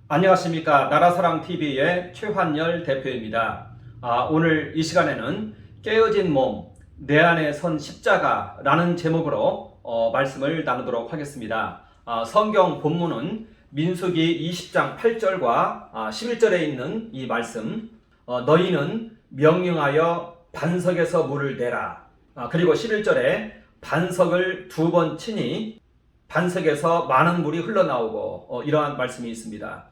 안녕하십니까. 나라사랑TV의 최환열 대표입니다. 오늘 이 시간에는 깨어진 몸, 내 안에 선 십자가라는 제목으로 말씀을 나누도록 하겠습니다. 성경 본문은 민수기 20장 8절과 11절에 있는 이 말씀, 너희는 명령하여 반석에서 물을 내라. 그리고 11절에 반석을 2번 치니 반석에서 많은 물이 흘러나오고 이러한 말씀이 있습니다.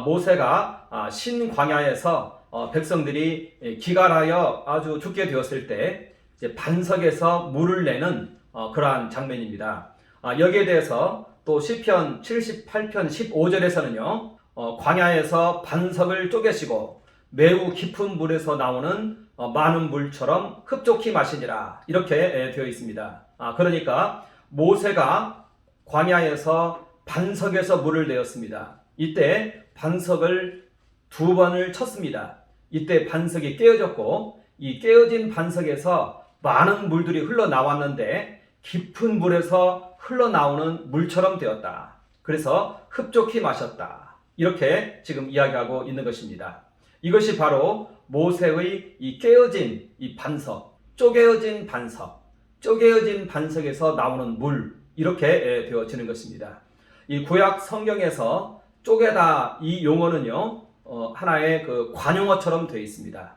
모세가 신광야에서 백성들이 기갈하여 아주 죽게 되었을 때 이제 반석에서 물을 내는 그러한 장면입니다. 여기에 대해서 또 시편 78편 15절에서는요, 광야에서 반석을 쪼개시고 매우 깊은 물에서 나오는 많은 물처럼 흡족히 마시니라, 이렇게 되어 있습니다. 그러니까 모세가 광야에서 반석에서 물을 내었습니다. 이때 반석을 2번을 쳤습니다. 이때 반석이 깨어졌고, 이 깨어진 반석에서 많은 물들이 흘러나왔는데 깊은 물에서 흘러나오는 물처럼 되었다. 그래서 흡족히 마셨다. 이렇게 지금 이야기하고 있는 것입니다. 이것이 바로 모세의 이 깨어진 이 반석, 쪼개어진 반석에서 나오는 물, 이렇게 되어지는 것입니다. 이 구약 성경에서 쪼개다, 이 용어는요, 하나의 그 관용어처럼 되어 있습니다.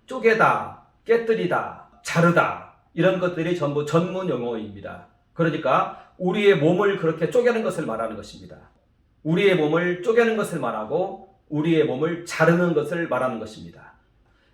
쪼개다, 깨뜨리다, 자르다, 이런 것들이 전부 전문 용어입니다. 그러니까 우리의 몸을 그렇게 쪼개는 것을 말하는 것입니다. 우리의 몸을 쪼개는 것을 말하고 우리의 몸을 자르는 것을 말하는 것입니다.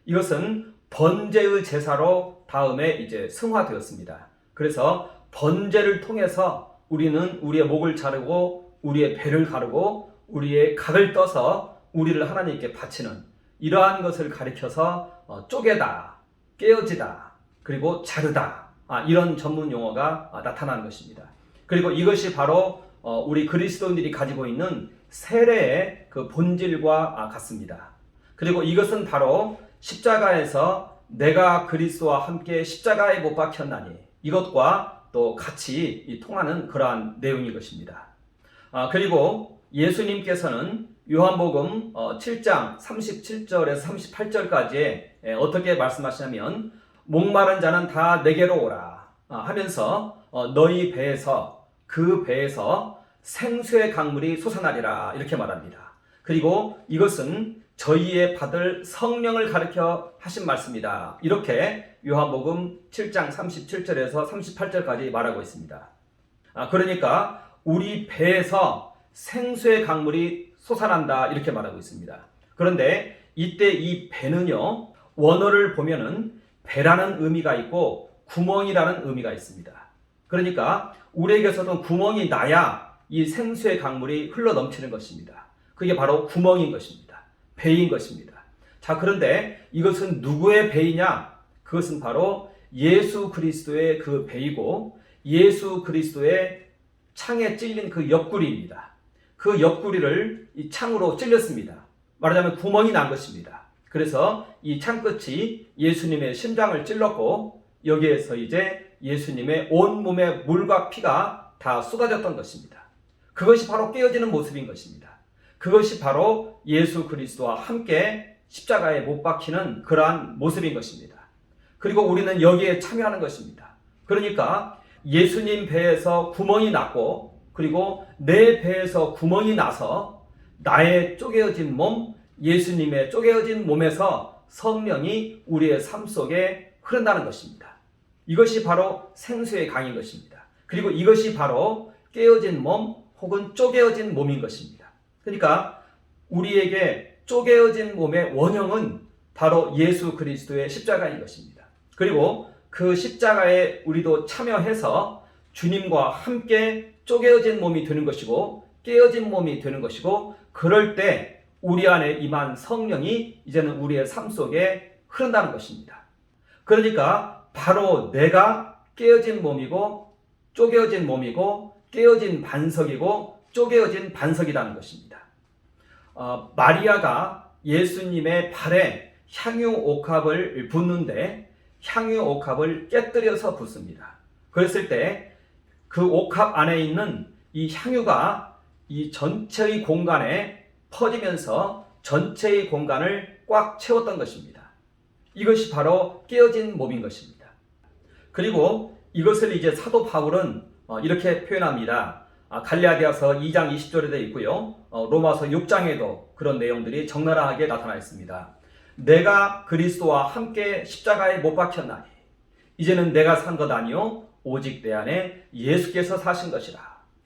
이것은 번제의 제사로 다음에 이제 승화되었습니다. 그래서 번제를 통해서 우리는 우리의 목을 자르고 우리의 배를 가르고 우리의 각을 떠서 우리를 하나님께 바치는, 이러한 것을 가리켜서 쪼개다, 깨어지다, 그리고 자르다, 이런 전문 용어가 나타나는 것입니다. 그리고 이것이 바로 우리 그리스도인들이 가지고 있는 세례의 그 본질과 같습니다. 그리고 이것은 바로 십자가에서 내가 그리스도와 함께 십자가에 못 박혔나니, 이것과 또 같이 통하는 그러한 내용인 것입니다. 그리고 예수님께서는 요한복음 7장 37절에서 38절까지 어떻게 말씀하시냐면, 목마른 자는 다 내게로 오라 하면서 너희 배에서, 그 배에서 생수의 강물이 솟아나리라, 이렇게 말합니다. 그리고 이것은 저희의 받을 성령을 가르쳐 하신 말씀이다, 이렇게 요한복음 7장 37절에서 38절까지 말하고 있습니다. 그러니까 우리 배에서 생수의 강물이 솟아난다, 이렇게 말하고 있습니다. 그런데 이때 이 배는요, 원어를 보면은 배라는 의미가 있고 구멍이라는 의미가 있습니다. 그러니까 우리에게서도 구멍이 나야 이 생수의 강물이 흘러 넘치는 것입니다. 그게 바로 구멍인 것입니다. 배인 것입니다. 자, 그런데 이것은 누구의 배이냐? 그것은 바로 예수 그리스도의 그 배이고, 예수 그리스도의 창에 찔린 그 옆구리입니다. 그 옆구리를 이 창으로 찔렸습니다. 말하자면 구멍이 난 것입니다. 그래서 이 창끝이 예수님의 심장을 찔렀고, 여기에서 이제 예수님의 온몸에 물과 피가 다 쏟아졌던 것입니다. 그것이 바로 깨어지는 모습인 것입니다. 그것이 바로 예수 그리스도와 함께 십자가에 못 박히는 그러한 모습인 것입니다. 그리고 우리는 여기에 참여하는 것입니다. 그러니까 예수님 배에서 구멍이 났고, 그리고 내 배에서 구멍이 나서 나의 쪼개어진 몸, 예수님의 쪼개어진 몸에서 성령이 우리의 삶 속에 흐른다는 것입니다. 이것이 바로 생수의 강인 것입니다. 그리고 이것이 바로 깨어진 몸 혹은 쪼개어진 몸인 것입니다. 그러니까 우리에게 쪼개어진 몸의 원형은 바로 예수 그리스도의 십자가인 것입니다. 그리고 그 십자가에 우리도 참여해서 주님과 함께 쪼개어진 몸이 되는 것이고, 깨어진 몸이 되는 것이고, 그럴 때 우리 안에 임한 성령이 이제는 우리의 삶 속에 흐른다는 것입니다. 그러니까 바로 내가 깨어진 몸이고, 쪼개어진 몸이고, 깨어진 반석이고, 쪼개어진 반석이라는 것입니다. 마리아가 예수님의 발에 향유 옥합을 붓는데 향유 옥합을 깨뜨려서 붓습니다. 그랬을 때 그 옥합 안에 있는 이 향유가 이 전체의 공간에 퍼지면서 전체의 공간을 꽉 채웠던 것입니다. 이것이 바로 깨어진 몸인 것입니다. 그리고 이것을 이제 사도 바울은 이렇게 표현합니다. 갈라디아서 2장 20절에 되어 있고요. 로마서 6장에도 그런 내용들이 적나라하게 나타나 있습니다. 내가 그리스도와 함께 십자가에 못 박혔나니 이제는 내가 산 것 아니요 오직 내 안에 예수께서 사신 것이라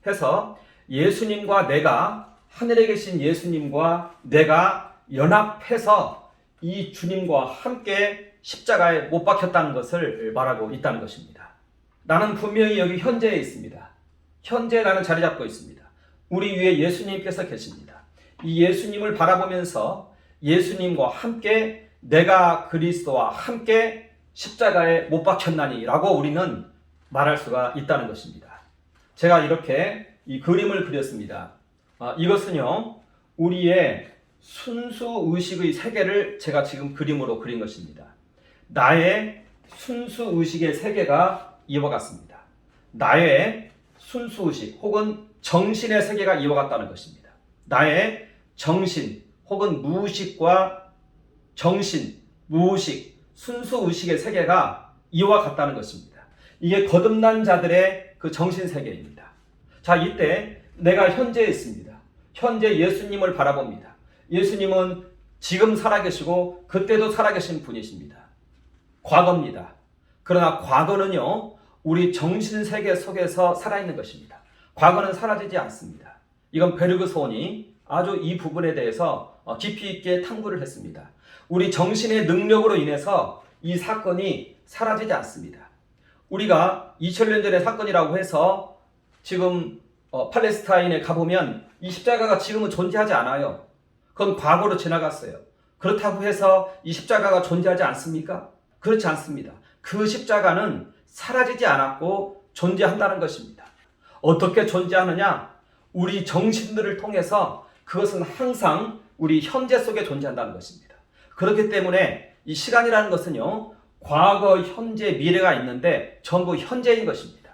해서 예수님과 내가, 하늘에 계신 예수님과 내가 연합해서 이 주님과 함께 십자가에 못 박혔다는 것을 말하고 있다는 것입니다. 나는 분명히 여기 현재에 있습니다. 현재 나는 자리 잡고 있습니다. 우리 위에 예수님께서 계십니다. 이 예수님을 바라보면서 예수님과 함께 내가 그리스도와 함께 십자가에 못 박혔나니 라고 우리는 말할 수가 있다는 것입니다. 제가 이렇게 이 그림을 그렸습니다. 이것은요, 우리의 순수의식의 세계를 제가 지금 그림으로 그린 것입니다. 나의 순수의식의 세계가 이와 같습니다. 나의 순수의식 혹은 정신의 세계가 이와 같다는 것입니다. 나의 정신 혹은 무의식과 정신, 무의식, 순수의식의 세계가 이와 같다는 것입니다. 이게 거듭난 자들의 그 정신세계입니다. 자, 이때 내가 현재에 있습니다. 현재 예수님을 바라봅니다. 예수님은 지금 살아계시고 그때도 살아계신 분이십니다. 과거입니다. 그러나 과거는요, 우리 정신세계 속에서 살아있는 것입니다. 과거는 사라지지 않습니다. 이건 베르그손이 아주 이 부분에 대해서 깊이 있게 탐구를 했습니다. 우리 정신의 능력으로 인해서 이 사건이 사라지지 않습니다. 우리가 2000년 전의 사건이라고 해서 지금 팔레스타인에 가보면 이 십자가가 지금은 존재하지 않아요. 그건 과거로 지나갔어요. 그렇다고 해서 이 십자가가 존재하지 않습니까? 그렇지 않습니다. 그 십자가는 사라지지 않았고 존재한다는 것입니다. 어떻게 존재하느냐? 우리 정신들을 통해서 그것은 항상 우리 현재 속에 존재한다는 것입니다. 그렇기 때문에 이 시간이라는 것은요, 과거, 현재, 미래가 있는데 전부 현재인 것입니다.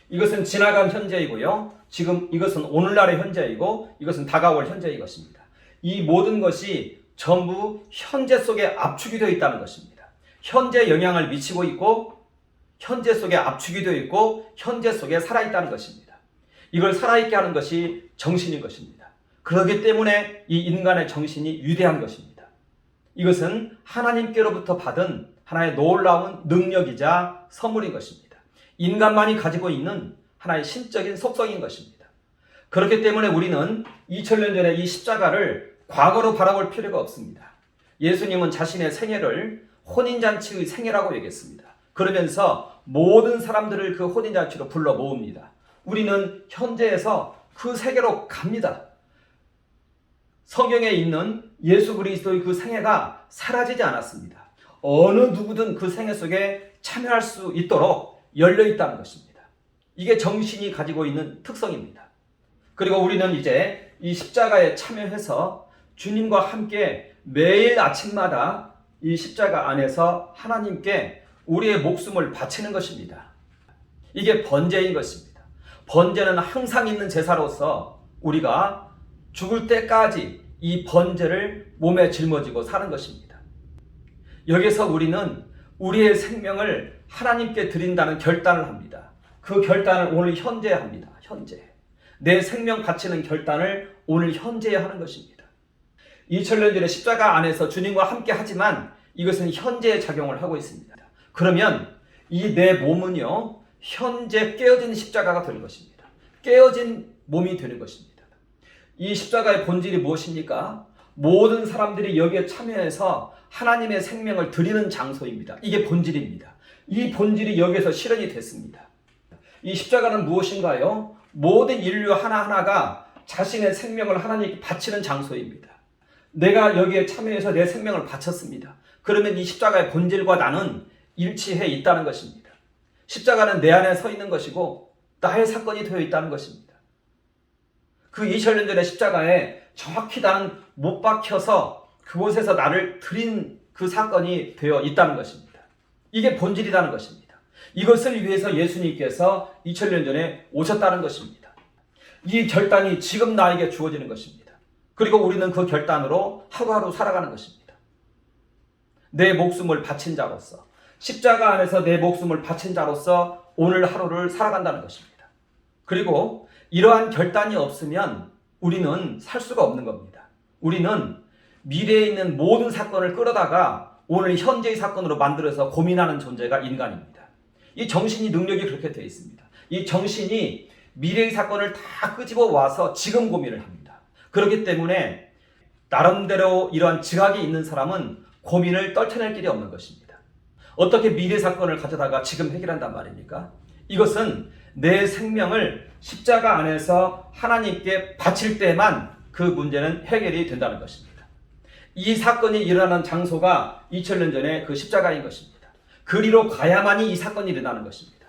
이것은 지나간 현재이고요. 지금 이것은 오늘날의 현재이고 이것은 다가올 현재인 것입니다. 이 모든 것이 전부 현재 속에 압축이 되어 있다는 것입니다. 현재 영향을 미치고 있고 현재 속에 압축이 되어 있고 현재 속에 살아있다는 것입니다. 이걸 살아있게 하는 것이 정신인 것입니다. 그렇기 때문에 이 인간의 정신이 위대한 것입니다. 이것은 하나님께로부터 받은 하나의 놀라운 능력이자 선물인 것입니다. 인간만이 가지고 있는 하나의 신적인 속성인 것입니다. 그렇기 때문에 우리는 2000년 전에 이 십자가를 과거로 바라볼 필요가 없습니다. 예수님은 자신의 생애를 혼인잔치의 생애라고 얘기했습니다. 그러면서 모든 사람들을 그 혼인잔치로 불러 모읍니다. 우리는 현재에서 그 세계로 갑니다. 성경에 있는 예수 그리스도의 그 생애가 사라지지 않았습니다. 어느 누구든 그 생애 속에 참여할 수 있도록 열려 있다는 것입니다. 이게 정신이 가지고 있는 특성입니다. 그리고 우리는 이제 이 십자가에 참여해서 주님과 함께 매일 아침마다 이 십자가 안에서 하나님께 우리의 목숨을 바치는 것입니다. 이게 번제인 것입니다. 번제는 항상 있는 제사로서 우리가 죽을 때까지 이 번제를 몸에 짊어지고 사는 것입니다. 여기서 우리는 우리의 생명을 하나님께 드린다는 결단을 합니다. 그 결단을 오늘 현재 합니다. 현재. 내 생명 바치는 결단을 오늘 현재 하는 것입니다. 2000년 전에 십자가 안에서 주님과 함께 하지만 이것은 현재에 작용을 하고 있습니다. 그러면 이 내 몸은요, 현재 깨어진 십자가가 되는 것입니다. 깨어진 몸이 되는 것입니다. 이 십자가의 본질이 무엇입니까? 모든 사람들이 여기에 참여해서 하나님의 생명을 드리는 장소입니다. 이게 본질입니다. 이 본질이 여기에서 실현이 됐습니다. 이 십자가는 무엇인가요? 모든 인류 하나하나가 자신의 생명을 하나님께 바치는 장소입니다. 내가 여기에 참여해서 내 생명을 바쳤습니다. 그러면 이 십자가의 본질과 나는 일치해 있다는 것입니다. 십자가는 내 안에 서 있는 것이고 나의 사건이 되어 있다는 것입니다. 그 2000년 전의 십자가에 정확히 나는 못 박혀서 그곳에서 나를 드린 그 사건이 되어 있다는 것입니다. 이게 본질이라는 것입니다. 이것을 위해서 예수님께서 2000년 전에 오셨다는 것입니다. 이 결단이 지금 나에게 주어지는 것입니다. 그리고 우리는 그 결단으로 하루하루 살아가는 것입니다. 내 목숨을 바친 자로서, 십자가 안에서 내 목숨을 바친 자로서 오늘 하루를 살아간다는 것입니다. 그리고 이러한 결단이 없으면 우리는 살 수가 없는 겁니다. 우리는 미래에 있는 모든 사건을 끌어다가 오늘 현재의 사건으로 만들어서 고민하는 존재가 인간입니다. 이 정신이 능력이 그렇게 되어 있습니다. 이 정신이 미래의 사건을 다 끄집어 와서 지금 고민을 합니다. 그렇기 때문에 나름대로 이러한 지각이 있는 사람은 고민을 떨쳐낼 길이 없는 것입니다. 어떻게 미래 사건을 가져다가 지금 해결한단 말입니까? 이것은 내 생명을 십자가 안에서 하나님께 바칠 때만 그 문제는 해결이 된다는 것입니다. 이 사건이 일어나는 장소가 2000년 전에 그 십자가인 것입니다. 그리로 가야만이 이 사건이 일어나는 것입니다.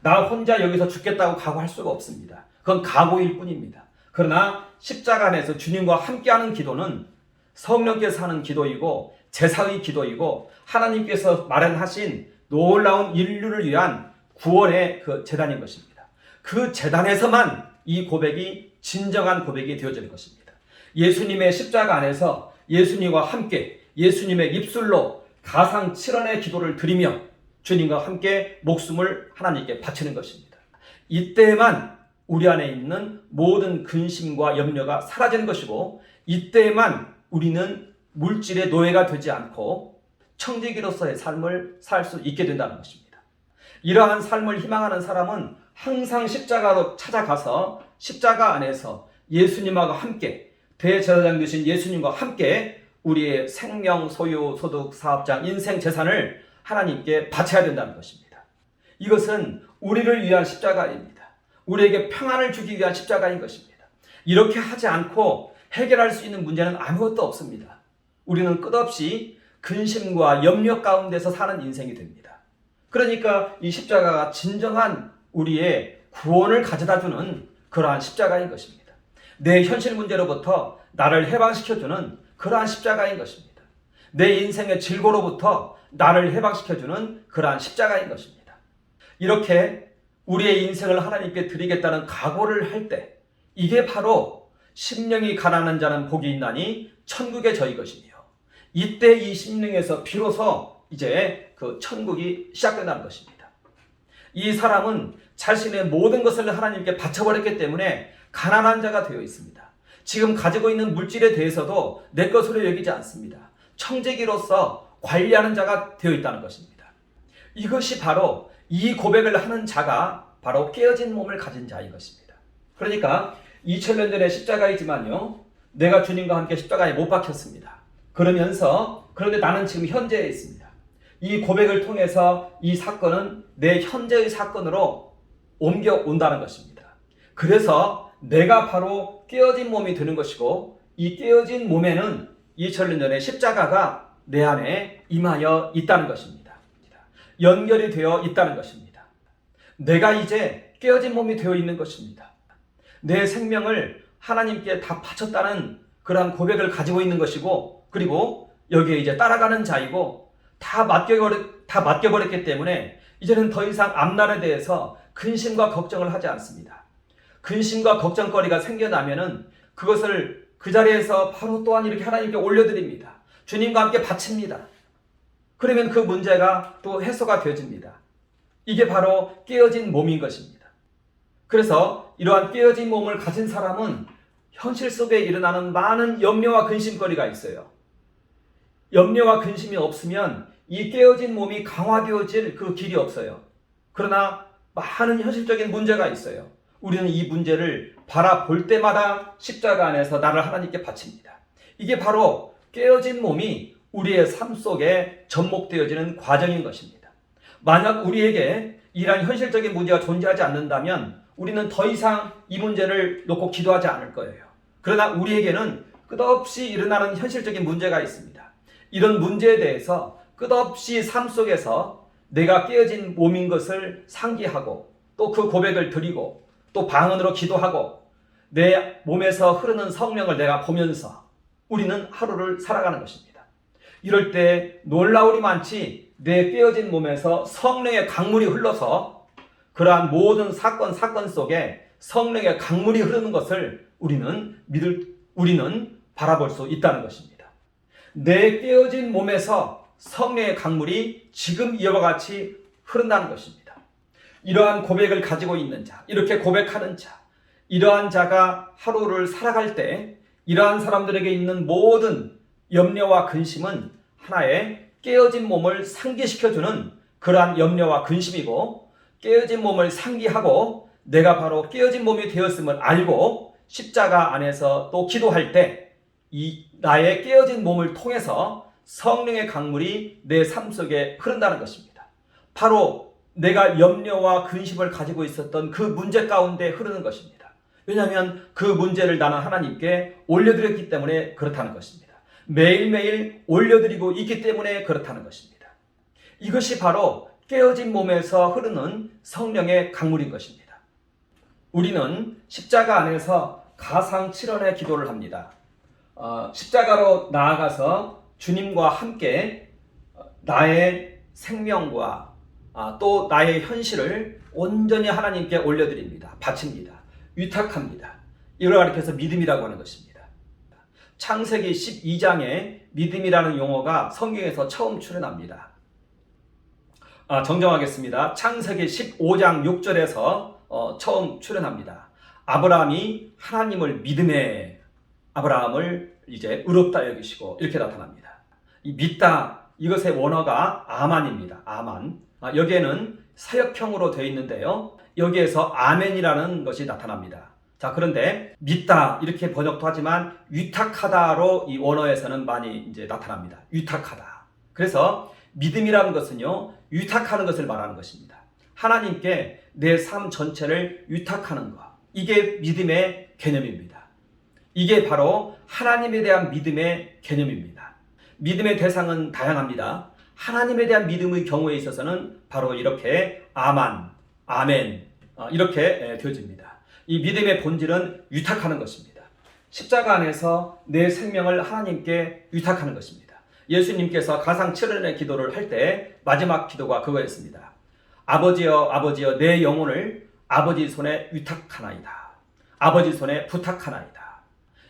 나 혼자 여기서 죽겠다고 각오할 수가 없습니다. 그건 각오일 뿐입니다. 그러나 십자가 안에서 주님과 함께하는 기도는 성령께서 하는 기도이고 제사의 기도이고 하나님께서 마련하신 놀라운 인류를 위한 구원의 그 제단인 것입니다. 그 제단에서만 이 고백이 진정한 고백이 되어지는 것입니다. 예수님의 십자가 안에서 예수님과 함께 예수님의 입술로 가상 7원의 기도를 드리며 주님과 함께 목숨을 하나님께 바치는 것입니다. 이때만 우리 안에 있는 모든 근심과 염려가 사라지는 것이고 이때만 우리는 물질의 노예가 되지 않고 청지기로서의 삶을 살 수 있게 된다는 것입니다. 이러한 삶을 희망하는 사람은 항상 십자가로 찾아가서 십자가 안에서 예수님과 함께 대제사장 되신 예수님과 함께 우리의 생명, 소유, 소득, 사업장, 인생, 재산을 하나님께 바쳐야 된다는 것입니다. 이것은 우리를 위한 십자가입니다. 우리에게 평안을 주기 위한 십자가인 것입니다. 이렇게 하지 않고 해결할 수 있는 문제는 아무것도 없습니다. 우리는 끝없이 근심과 염려 가운데서 사는 인생이 됩니다. 그러니까 이 십자가가 진정한 우리의 구원을 가져다주는 그러한 십자가인 것입니다. 내 현실 문제로부터 나를 해방시켜주는 그러한 십자가인 것입니다. 내 인생의 질고로부터 나를 해방시켜주는 그러한 십자가인 것입니다. 이렇게 우리의 인생을 하나님께 드리겠다는 각오를 할 때 이게 바로 심령이 가난한 자는 복이 있나니 천국에 저희 것이며 이때 이 심령에서 비로소 이제 그 천국이 시작된다는 것입니다. 이 사람은 자신의 모든 것을 하나님께 바쳐버렸기 때문에 가난한 자가 되어 있습니다. 지금 가지고 있는 물질에 대해서도 내 것으로 여기지 않습니다. 청지기로서 관리하는 자가 되어 있다는 것입니다. 이것이 바로 이 고백을 하는 자가 바로 깨어진 몸을 가진 자인 것입니다. 그러니까 2000년 전에 십자가이지만요. 내가 주님과 함께 십자가에 못 박혔습니다. 그런데 나는 지금 현재에 있습니다. 이 고백을 통해서 이 사건은 내 현재의 사건으로 옮겨온다는 것입니다. 그래서 내가 바로 깨어진 몸이 되는 것이고 이 깨어진 몸에는 2000년 전에 십자가가 내 안에 임하여 있다는 것입니다. 연결이 되어 있다는 것입니다. 내가 이제 깨어진 몸이 되어 있는 것입니다. 내 생명을 하나님께 다 바쳤다는 그러한 고백을 가지고 있는 것이고 그리고 여기에 이제 따라가는 자이고 다 맡겨버렸기 때문에 이제는 더 이상 앞날에 대해서 근심과 걱정을 하지 않습니다. 근심과 걱정거리가 생겨나면은 그것을 그 자리에서 바로 또한 이렇게 하나님께 올려드립니다. 주님과 함께 바칩니다. 그러면 그 문제가 또 해소가 되어집니다. 이게 바로 깨어진 몸인 것입니다. 그래서 이러한 깨어진 몸을 가진 사람은 현실 속에 일어나는 많은 염려와 근심거리가 있어요. 염려와 근심이 없으면 이 깨어진 몸이 강화되어질 그 길이 없어요. 그러나 많은 현실적인 문제가 있어요. 우리는 이 문제를 바라볼 때마다 십자가 안에서 나를 하나님께 바칩니다. 이게 바로 깨어진 몸이 우리의 삶 속에 접목되어지는 과정인 것입니다. 만약 우리에게 이러한 현실적인 문제가 존재하지 않는다면 우리는 더 이상 이 문제를 놓고 기도하지 않을 거예요. 그러나 우리에게는 끝없이 일어나는 현실적인 문제가 있습니다. 이런 문제에 대해서 끝없이 삶 속에서 내가 깨어진 몸인 것을 상기하고 또 그 고백을 드리고 또 방언으로 기도하고 내 몸에서 흐르는 성령을 내가 보면서 우리는 하루를 살아가는 것입니다. 이럴 때 놀라울이 많지 내 깨어진 몸에서 성령의 강물이 흘러서 그러한 모든 사건 속에 성령의 강물이 흐르는 것을 우리는 바라볼 수 있다는 것입니다. 내 깨어진 몸에서 성령의 강물이 지금 이와 같이 흐른다는 것입니다. 이러한 고백을 가지고 있는 자, 이렇게 고백하는 자, 이러한 자가 하루를 살아갈 때 이러한 사람들에게 있는 모든 염려와 근심은 하나의 깨어진 몸을 상기시켜주는 그러한 염려와 근심이고, 깨어진 몸을 상기하고 내가 바로 깨어진 몸이 되었음을 알고 십자가 안에서 또 기도할 때 이 나의 깨어진 몸을 통해서 성령의 강물이 내 삶 속에 흐른다는 것입니다. 바로 내가 염려와 근심을 가지고 있었던 그 문제 가운데 흐르는 것입니다. 왜냐하면 그 문제를 나는 하나님께 올려드렸기 때문에 그렇다는 것입니다. 매일매일 올려드리고 있기 때문에 그렇다는 것입니다. 이것이 바로 깨어진 몸에서 흐르는 성령의 강물인 것입니다. 우리는 십자가 안에서 가상칠언의 기도를 합니다. 십자가로 나아가서 주님과 함께 나의 생명과 또 나의 현실을 온전히 하나님께 올려드립니다. 바칩니다. 위탁합니다. 이걸 가리켜서 믿음이라고 하는 것입니다. 창세기 12장에 믿음이라는 용어가 성경에서 처음 출현합니다. 정정하겠습니다. 창세기 15장 6절에서 처음 출현합니다. 아브라함이 하나님을 믿음에 아브라함을 이제 의롭다 여기시고 이렇게 나타납니다. 이 믿다, 이것의 원어가 아만입니다. 아만. 여기에는 사역형으로 되어 있는데요. 여기에서 아멘이라는 것이 나타납니다. 자, 그런데 믿다 이렇게 번역도 하지만 위탁하다로 이 원어에서는 많이 이제 나타납니다. 위탁하다. 그래서 믿음이라는 것은요, 위탁하는 것을 말하는 것입니다. 하나님께 내 삶 전체를 위탁하는 것. 이게 믿음의 개념입니다. 이게 바로 하나님에 대한 믿음의 개념입니다. 믿음의 대상은 다양합니다. 하나님에 대한 믿음의 경우에 있어서는 바로 이렇게 아만, 아멘 이렇게 되어집니다. 이 믿음의 본질은 위탁하는 것입니다. 십자가 안에서 내 생명을 하나님께 위탁하는 것입니다. 예수님께서 가상칠언의 기도를 할 때 마지막 기도가 그거였습니다. 아버지여, 아버지여, 내 영혼을 아버지 손에 위탁하나이다. 아버지 손에 부탁하나이다.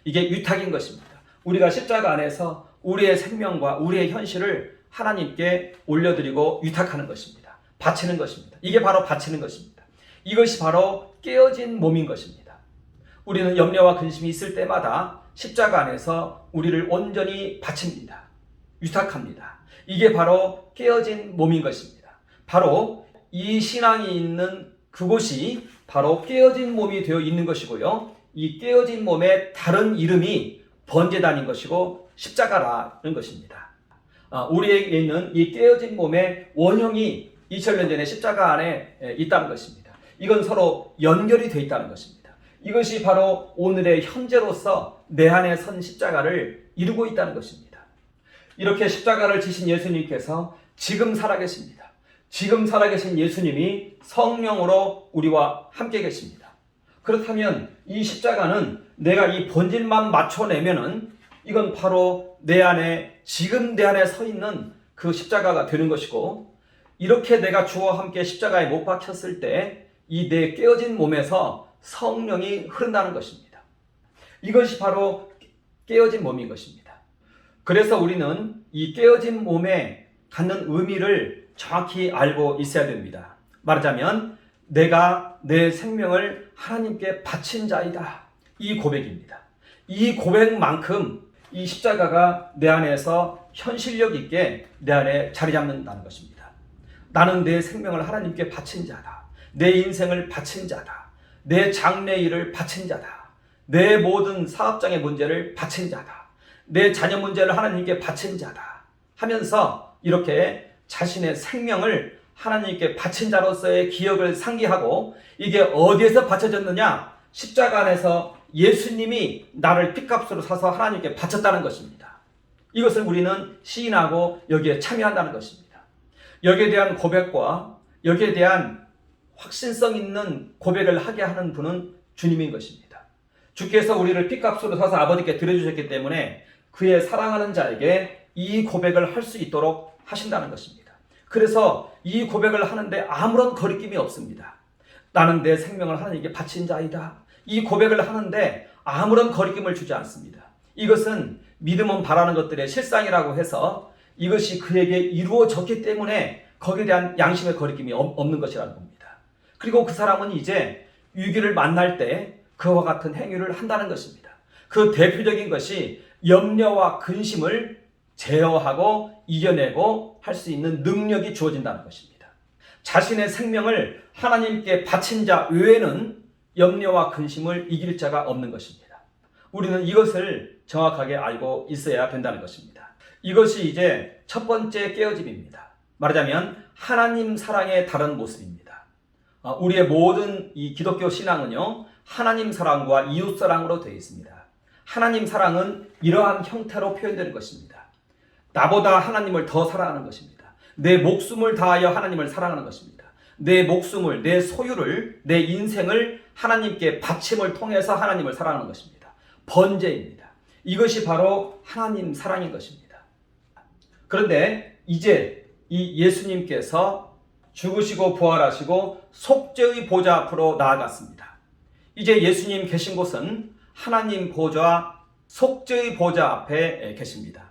이게 위탁인 것입니다. 우리가 십자가 안에서 우리의 생명과 우리의 현실을 하나님께 올려드리고 위탁하는 것입니다. 바치는 것입니다. 이게 바로 바치는 것입니다. 이것이 바로 깨어진 몸인 것입니다. 우리는 염려와 근심이 있을 때마다 십자가 안에서 우리를 온전히 바칩니다. 위탁합니다. 이게 바로 깨어진 몸인 것입니다. 바로 이 신앙이 있는 그곳이 바로 깨어진 몸이 되어 있는 것이고요. 이 깨어진 몸의 다른 이름이 번제단인 것이고 십자가라는 것입니다. 우리에게 있는 이 깨어진 몸의 원형이 2000년 전에 십자가 안에 있다는 것입니다. 이건 서로 연결이 되어 있다는 것입니다. 이것이 바로 오늘의 현재로서 내 안에 선 십자가를 이루고 있다는 것입니다. 이렇게 십자가를 지신 예수님께서 지금 살아계십니다. 지금 살아계신 예수님이 성령으로 우리와 함께 계십니다. 그렇다면 이 십자가는 내가 이 본질만 맞춰내면은 이건 바로 내 안에, 지금 내 안에 서 있는 그 십자가가 되는 것이고, 이렇게 내가 주와 함께 십자가에 못 박혔을 때 이 내 깨어진 몸에서 성령이 흐른다는 것입니다. 이것이 바로 깨어진 몸인 것입니다. 그래서 우리는 이 깨어진 몸에 갖는 의미를 정확히 알고 있어야 됩니다. 말하자면 내가 내 생명을 하나님께 바친 자이다. 이 고백입니다. 이 고백만큼 이 십자가가 내 안에서 현실력 있게 내 안에 자리 잡는다는 것입니다. 나는 내 생명을 하나님께 바친 자다. 내 인생을 바친 자다. 내 장래 일을 바친 자다. 내 모든 사업장의 문제를 바친 자다. 내 자녀 문제를 하나님께 바친 자다. 하면서 이렇게 자신의 생명을 하나님께 바친 자로서의 기억을 상기하고, 이게 어디에서 바쳐졌느냐? 십자가 안에서 예수님이 나를 핏값으로 사서 하나님께 바쳤다는 것입니다. 이것을 우리는 시인하고 여기에 참여한다는 것입니다. 여기에 대한 고백과 여기에 대한 확신성 있는 고백을 하게 하는 분은 주님인 것입니다. 주께서 우리를 핏값으로 사서 아버지께 드려주셨기 때문에 그의 사랑하는 자에게 이 고백을 할 수 있도록 하신다는 것입니다. 그래서 이 고백을 하는데 아무런 거리낌이 없습니다. 나는 내 생명을 하나님께 바친 자이다. 이 고백을 하는데 아무런 거리낌을 주지 않습니다. 이것은 믿음은 바라는 것들의 실상이라고 해서 이것이 그에게 이루어졌기 때문에 거기에 대한 양심의 거리낌이 없는 것이라는 겁니다. 그리고 그 사람은 이제 위기를 만날 때 그와 같은 행위를 한다는 것입니다. 그 대표적인 것이 염려와 근심을 제어하고 이겨내고 할 수 있는 능력이 주어진다는 것입니다. 자신의 생명을 하나님께 바친 자 외에는 염려와 근심을 이길 자가 없는 것입니다. 우리는 이것을 정확하게 알고 있어야 된다는 것입니다. 이것이 이제 첫 번째 깨어짐입니다. 말하자면 하나님 사랑의 다른 모습입니다. 우리의 모든 이 기독교 신앙은요, 하나님 사랑과 이웃 사랑으로 되어 있습니다. 하나님 사랑은 이러한 형태로 표현되는 것입니다. 나보다 하나님을 더 사랑하는 것입니다. 내 목숨을 다하여 하나님을 사랑하는 것입니다. 내 목숨을, 내 소유를, 내 인생을 하나님께 바침을 통해서 하나님을 사랑하는 것입니다. 번제입니다. 이것이 바로 하나님 사랑인 것입니다. 그런데 이제 이 예수님께서 죽으시고 부활하시고 속죄의 보좌 앞으로 나아갔습니다. 이제 예수님 계신 곳은 하나님 보좌, 속죄의 보좌 앞에 계십니다.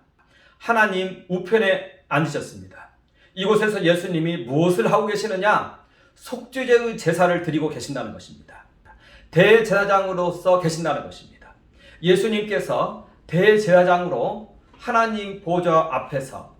하나님 우편에 앉으셨습니다. 이곳에서 예수님이 무엇을 하고 계시느냐? 속죄제의 제사를 드리고 계신다는 것입니다. 대제사장으로서 계신다는 것입니다. 예수님께서 대제사장으로 하나님 보좌 앞에서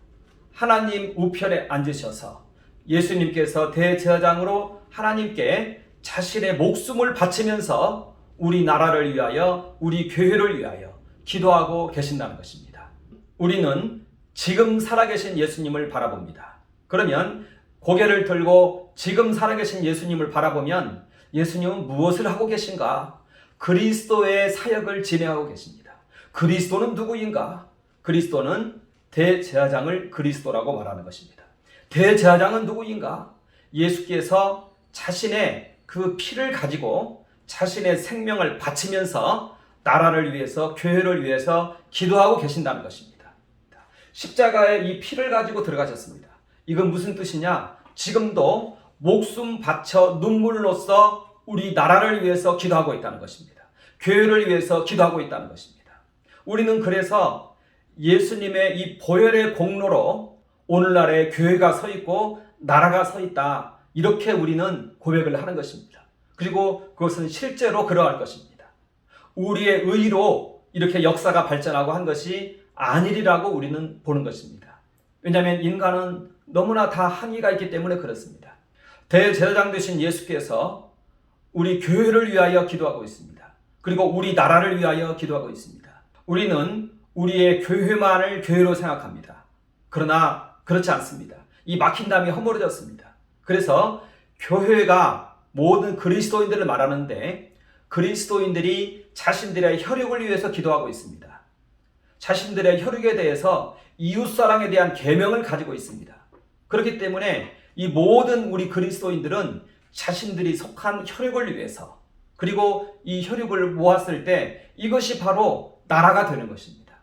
하나님 우편에 앉으셔서 예수님께서 대제사장으로 하나님께 자신의 목숨을 바치면서 우리 나라를 위하여, 우리 교회를 위하여 기도하고 계신다는 것입니다. 우리는 지금 살아계신 예수님을 바라봅니다. 그러면 고개를 들고 지금 살아계신 예수님을 바라보면 예수님은 무엇을 하고 계신가? 그리스도의 사역을 진행하고 계십니다. 그리스도는 누구인가? 그리스도는 대제사장을 그리스도라고 말하는 것입니다. 대제사장은 누구인가? 예수께서 자신의 그 피를 가지고 자신의 생명을 바치면서 나라를 위해서, 교회를 위해서 기도하고 계신다는 것입니다. 십자가에 이 피를 가지고 들어가셨습니다. 이건 무슨 뜻이냐? 지금도 목숨 바쳐 눈물로써 우리 나라를 위해서 기도하고 있다는 것입니다. 교회를 위해서 기도하고 있다는 것입니다. 우리는 그래서 예수님의 이 보혈의 공로로 오늘날의 교회가 서 있고 나라가 서 있다. 이렇게 우리는 고백을 하는 것입니다. 그리고 그것은 실제로 그러할 것입니다. 우리의 의로 이렇게 역사가 발전하고 한 것이 아니리라고 우리는 보는 것입니다. 왜냐하면 인간은 너무나 다 한계가 있기 때문에 그렇습니다. 대제사장 되신 예수께서 우리 교회를 위하여 기도하고 있습니다. 그리고 우리 나라를 위하여 기도하고 있습니다. 우리는 우리의 교회만을 교회로 생각합니다. 그러나 그렇지 않습니다. 이 막힌 담이 허물어졌습니다. 그래서 교회가 모든 그리스도인들을 말하는데 그리스도인들이 자신들의 혈육을 위해서 기도하고 있습니다. 자신들의 혈육에 대해서 이웃사랑에 대한 계명을 가지고 있습니다. 그렇기 때문에 이 모든 우리 그리스도인들은 자신들이 속한 혈육을 위해서, 그리고 이 혈육을 모았을 때 이것이 바로 나라가 되는 것입니다.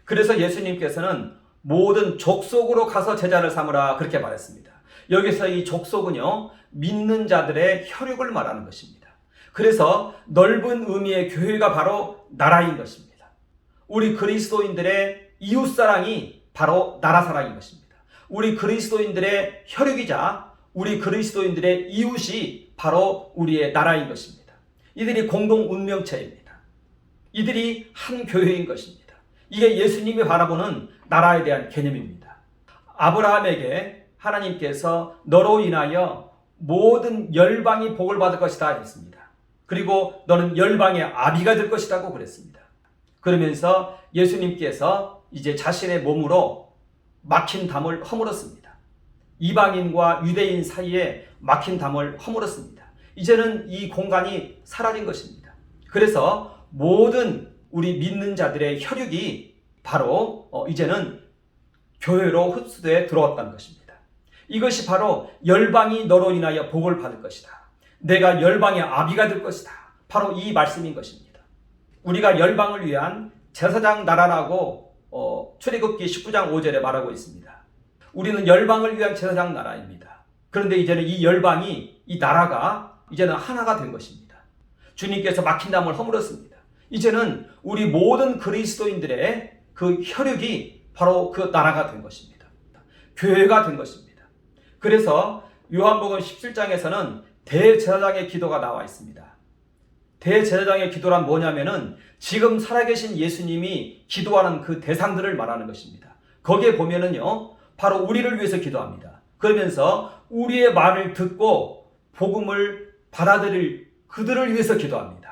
그래서 예수님께서는 모든 족속으로 가서 제자를 삼으라 그렇게 말했습니다. 여기서 이 족속은요, 믿는 자들의 혈육을 말하는 것입니다. 그래서 넓은 의미의 교회가 바로 나라인 것입니다. 우리 그리스도인들의 이웃사랑이 바로 나라사랑인 것입니다. 우리 그리스도인들의 혈육이자 우리 그리스도인들의 이웃이 바로 우리의 나라인 것입니다. 이들이 공동 운명체입니다. 이들이 한 교회인 것입니다. 이게 예수님이 바라보는 나라에 대한 개념입니다. 아브라함에게 하나님께서 너로 인하여 모든 열방이 복을 받을 것이다 했습니다. 그리고 너는 열방의 아비가 될 것이라고 그랬습니다. 그러면서 예수님께서 이제 자신의 몸으로 막힌 담을 허물었습니다. 이방인과 유대인 사이에 막힌 담을 허물었습니다. 이제는 이 공간이 사라진 것입니다. 그래서 모든 우리 믿는 자들의 혈육이 바로 이제는 교회로 흡수되어 들어왔다는 것입니다. 이것이 바로 열방이 너로 인하여 복을 받을 것이다. 내가 열방의 아비가 될 것이다. 바로 이 말씀인 것입니다. 우리가 열방을 위한 제사장 나라라고 출애굽기 19장 5절에 말하고 있습니다. 우리는 열방을 위한 제사장 나라입니다. 그런데 이제는 이 열방이, 이 나라가 이제는 하나가 된 것입니다. 주님께서 막힌 담을 허물었습니다. 이제는 우리 모든 그리스도인들의 그 혈육이 바로 그 나라가 된 것입니다. 교회가 된 것입니다. 그래서 요한복음 17장에서는 대제사장의 기도가 나와 있습니다. 대제사장의 기도란 뭐냐면은 지금 살아계신 예수님이 기도하는 그 대상들을 말하는 것입니다. 거기에 보면은요, 바로 우리를 위해서 기도합니다. 그러면서 우리의 말을 듣고 복음을 받아들일 그들을 위해서 기도합니다.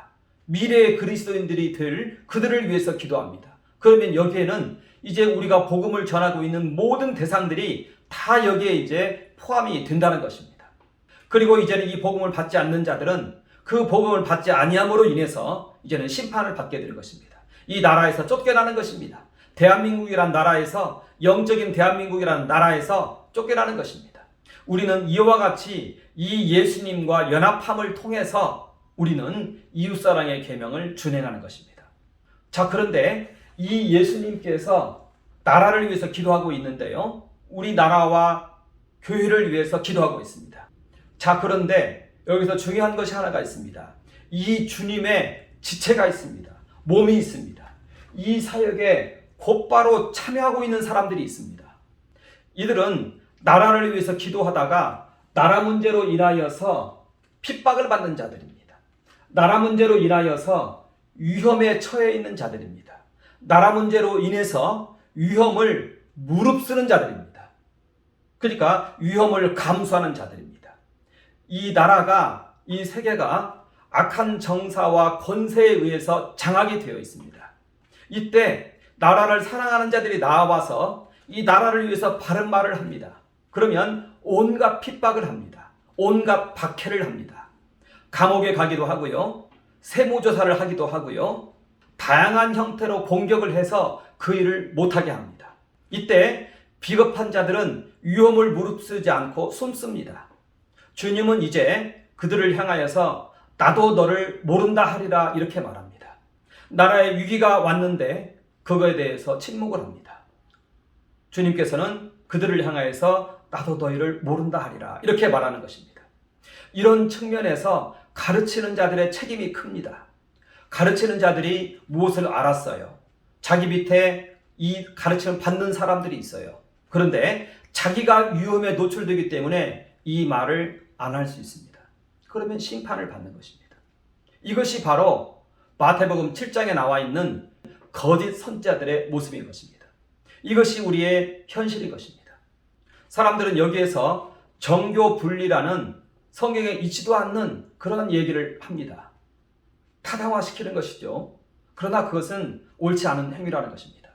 미래의 그리스도인들이 될 그들을 위해서 기도합니다. 그러면 여기에는 이제 우리가 복음을 전하고 있는 모든 대상들이 다 여기에 이제 포함이 된다는 것입니다. 그리고 이제는 이 복음을 받지 않는 자들은 그 복음을 받지 아니함으로 인해서 이제는 심판을 받게 될 것입니다. 이 나라에서 쫓겨나는 것입니다. 대한민국이란 나라에서, 영적인 대한민국이라는 나라에서 쫓겨나는 것입니다. 우리는 이와 같이 이 예수님과 연합함을 통해서 우리는 이웃사랑의 계명을 준행하는 것입니다. 자, 그런데 이 예수님께서 나라를 위해서 기도하고 있는데요, 우리 나라와 교회를 위해서 기도하고 있습니다. 자, 그런데 여기서 중요한 것이 하나가 있습니다. 이 주님의 지체가 있습니다. 몸이 있습니다. 이 사역에 곧바로 참여하고 있는 사람들이 있습니다. 이들은 나라를 위해서 기도하다가 나라 문제로 인하여서 핍박을 받는 자들입니다. 나라 문제로 인하여서 위험에 처해 있는 자들입니다. 나라 문제로 인해서 위험을 무릅쓰는 자들입니다. 그러니까 위험을 감수하는 자들입니다. 이 나라가, 이 세계가 악한 정사와 권세에 의해서 장악이 되어 있습니다. 이때 나라를 사랑하는 자들이 나와서 이 나라를 위해서 바른 말을 합니다. 그러면 온갖 핍박을 합니다. 온갖 박해를 합니다. 감옥에 가기도 하고요, 세무조사를 하기도 하고요, 다양한 형태로 공격을 해서 그 일을 못하게 합니다. 이때 비겁한 자들은 위험을 무릅쓰지 않고 숨습니다. 주님은 이제 그들을 향하여서 나도 너를 모른다 하리라 이렇게 말합니다. 나라의 위기가 왔는데 그거에 대해서 침묵을 합니다. 주님께서는 그들을 향하여서 나도 너희를 모른다 하리라 이렇게 말하는 것입니다. 이런 측면에서 가르치는 자들의 책임이 큽니다. 가르치는 자들이 무엇을 알았어요? 자기 밑에 이 가르침을 받는 사람들이 있어요. 그런데 자기가 위험에 노출되기 때문에 이 말을 안 할 수 있습니다. 그러면 심판을 받는 것입니다. 이것이 바로 마태복음 7장에 나와 있는 거짓 선지자들의 모습인 것입니다. 이것이 우리의 현실인 것입니다. 사람들은 여기에서 정교 분리라는 성경에 있지도 않는 그런 얘기를 합니다. 타당화시키는 것이죠. 그러나 그것은 옳지 않은 행위라는 것입니다.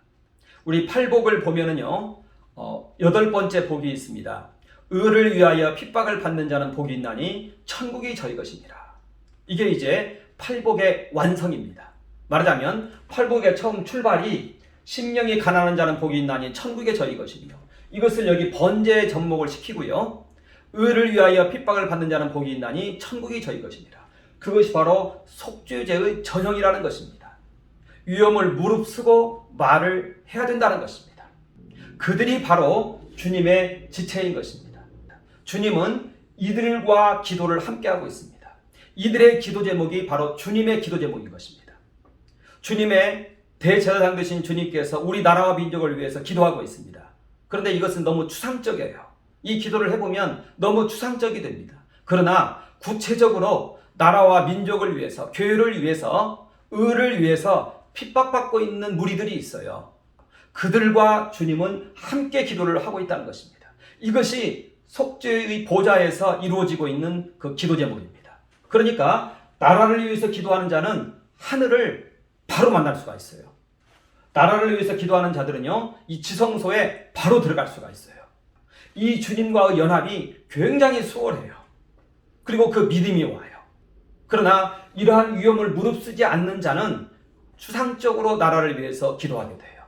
우리 팔복을 보면은요, 8번째 복이 있습니다. 의를 위하여 핍박을 받는 자는 복이 있나니 천국이 저희 것이니라. 이게 이제 팔복의 완성입니다. 말하자면 팔복의 처음 출발이 심령이 가난한 자는 복이 있나니 천국이 저희 것이며, 이것을 여기 번제에 접목을 시키고요, 의를 위하여 핍박을 받는 자는 복이 있나니 천국이 저희 것이니라. 그것이 바로 속죄제의 전형이라는 것입니다. 위험을 무릅쓰고 말을 해야 된다는 것입니다. 그들이 바로 주님의 지체인 것입니다. 주님은 이들과 기도를 함께하고 있습니다. 이들의 기도 제목이 바로 주님의 기도 제목인 것입니다. 주님의 대제사장 되신 주님께서 우리 나라와 민족을 위해서 기도하고 있습니다. 그런데 이것은 너무 추상적이에요. 이 기도를 해보면 너무 추상적이 됩니다. 그러나 구체적으로 나라와 민족을 위해서, 교회를 위해서, 의를 위해서 핍박받고 있는 무리들이 있어요. 그들과 주님은 함께 기도를 하고 있다는 것입니다. 이것이 속죄의 보좌에서 이루어지고 있는 그 기도 제목입니다. 그러니까 나라를 위해서 기도하는 자는 하늘을 바로 만날 수가 있어요. 나라를 위해서 기도하는 자들은요, 이 지성소에 바로 들어갈 수가 있어요. 이 주님과의 연합이 굉장히 수월해요. 그리고 그 믿음이 와요. 그러나 이러한 위험을 무릅쓰지 않는 자는 추상적으로 나라를 위해서 기도하게 돼요.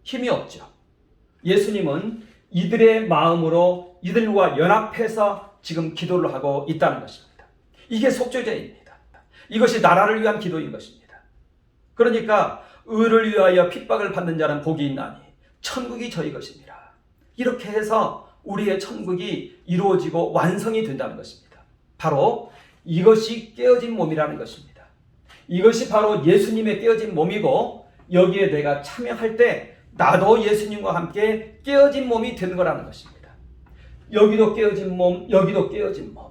힘이 없죠. 예수님은 이들의 마음으로 이들과 연합해서 지금 기도를 하고 있다는 것입니다. 이게 속죄제입니다. 이것이 나라를 위한 기도인 것입니다. 그러니까 의를 위하여 핍박을 받는 자는 복이 있나니 천국이 저희 것이니라. 이렇게 해서 우리의 천국이 이루어지고 완성이 된다는 것입니다. 바로 이것이 깨어진 몸이라는 것입니다. 이것이 바로 예수님의 깨어진 몸이고 여기에 내가 참여할 때 나도 예수님과 함께 깨어진 몸이 되는 거라는 것입니다. 여기도 깨어진 몸, 여기도 깨어진 몸.